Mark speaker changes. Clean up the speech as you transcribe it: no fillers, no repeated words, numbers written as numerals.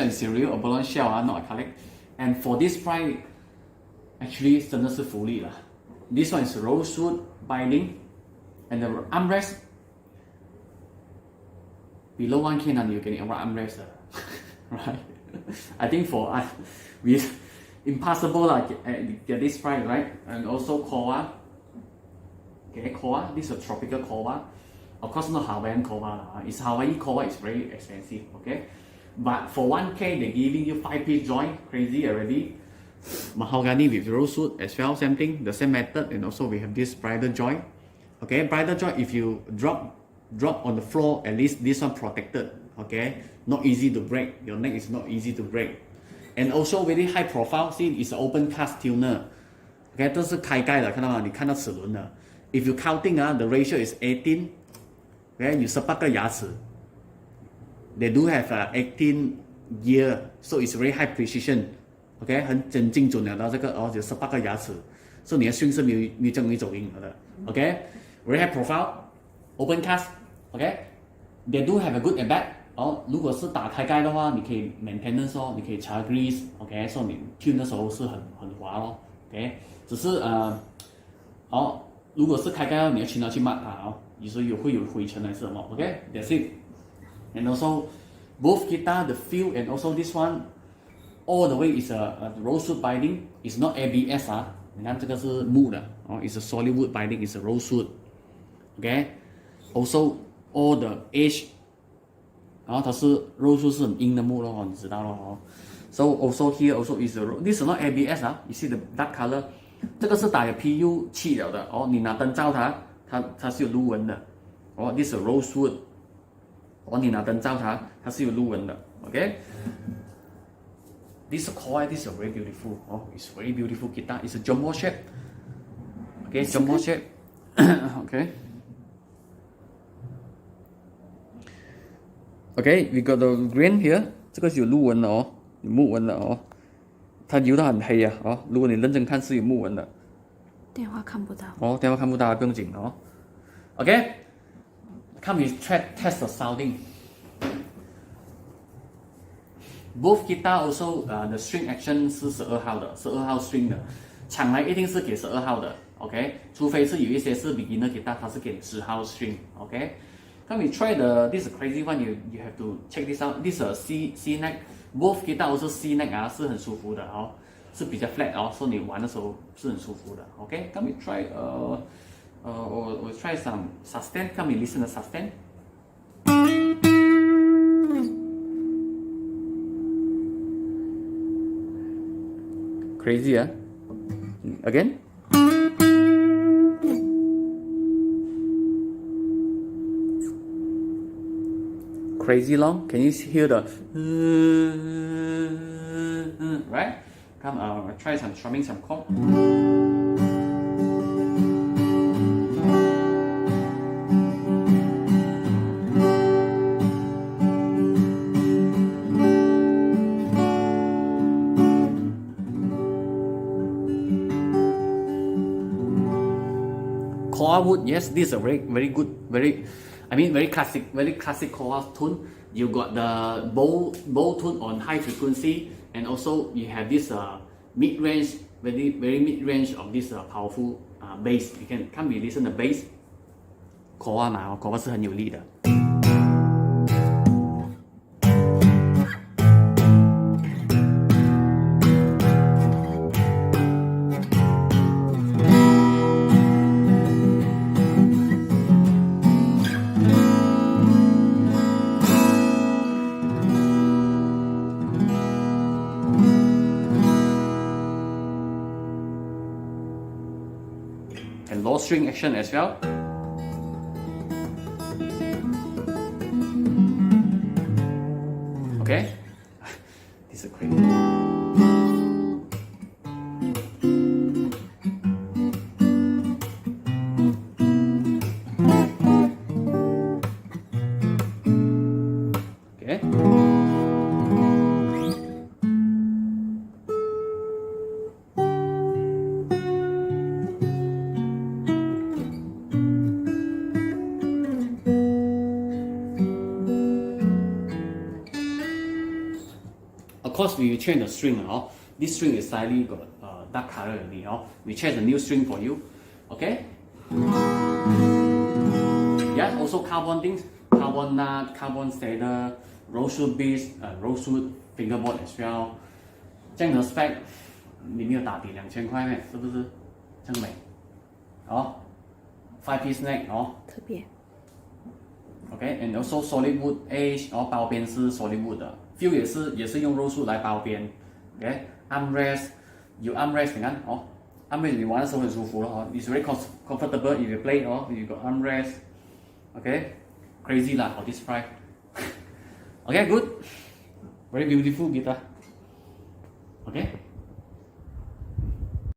Speaker 1: cereal abalone shell not acrylic. And for this price, actually 真的是福利了。This one is rosewood binding, and the armrest below 1K now you're getting a armrest, right? I think for us, we impossible get this price, right? And also koa, okay, koa. This is a tropical koa. Of course, not Hawaiian koa. It's Hawaii koa. It's very expensive, okay? But for 1K, they're giving you 5-piece joint. Crazy already. Mahogany with rosewood as well, same thing, the same method. And also we have this bridal joint. Okay, bridal joint, if you drop on the floor, at least this one protected. Okay, not easy to break. Your neck is not easy to break. And also very high profile. See, it's an open cast tuner. Okay, 这是开盖的，看到吗？你看到齿轮了。If you counting the ratio is 18. Okay, 有18个牙齿。They do have 18 gear, so it's very high precision. OK， 很精准的这个有18个牙齿，所以你的swing是没有这么容易走音的。OK，very high profile，open cast。OK，they do have a good and bad。如果是打开盖的话，你可以 maintenance 你可以擦 grease。OK， 所以你 tune 的时候是很滑OK， 只是如果是开盖你要去拿去抹它有时候会有灰尘还是什么。OK，that's it。And also both guitar, the feel and also this one。All the way is a rosewood binding. It's not ABS 你看这个是木的it's a solid wood binding. It's a rosewood. Okay. Also all the edge 它是 rosewood 是很硬的木你知道咯So also here also is this is not ABS You see the dark color. 这个是打有 PU 漆了的你拿灯照它是有路纹的this is a rosewood 你拿灯照它是有路纹的 Okay.This coil, this is very beautiful. It's very beautiful guitar. It's a jumbo shape. Okay, jumbo shape. Okay. Okay, we got the grain here. 这个是有路纹的有木纹的它油得很黑如果你认真看是有木纹的。
Speaker 2: 电话看不到。
Speaker 1: 电话看不到不用紧Okay. Come we test the sounding.Both guitar also the string action 是12号的，12号 string 的，抢来一定是给12号的 ，OK， 除非是有一些是 beginner guitar， 它是给10号 string，OK。Come we try this crazy one, you have to check this out. This is a C neck, both guitar also C neck 是很舒服的是比较 flat所以你玩的时候是很舒服的 ，OK。Come we try we'll try some sustain. Come we listen to sustain.Crazy Again. Crazy long. Can you hear the right? Come try some strumming some chord. Koa wood, yes, this is a very good, very classic koa tune. You got the bow tone on high frequency, and also you have this mid range, very mid range of this powerful bass. You can come and listen the bass. Koa koa 是很有力的。And low string action as well. Okay, this is crazy. Okay. Of course, we will change the string. This string is slightly got dark color already. We change the new string for you. Okay? Yeah, also carbon things, carbon nut, carbon stator, rosewood beads, rosewood fingerboard as well. 这样的 spec 你没有打底2000块咩？是不是？这样美。5 piece neck
Speaker 2: 特别。
Speaker 1: OK, and also solid wood edge 包边是 solid wood 的 ，feel 也是用 rosewood 来包边。OK, armrest 有 armrest 你看armrest 你玩的时候很舒服了，it's very comfortable if you play you got armrest. Okay, crazy lah for this price. Okay, good, very beautiful guitar. Okay.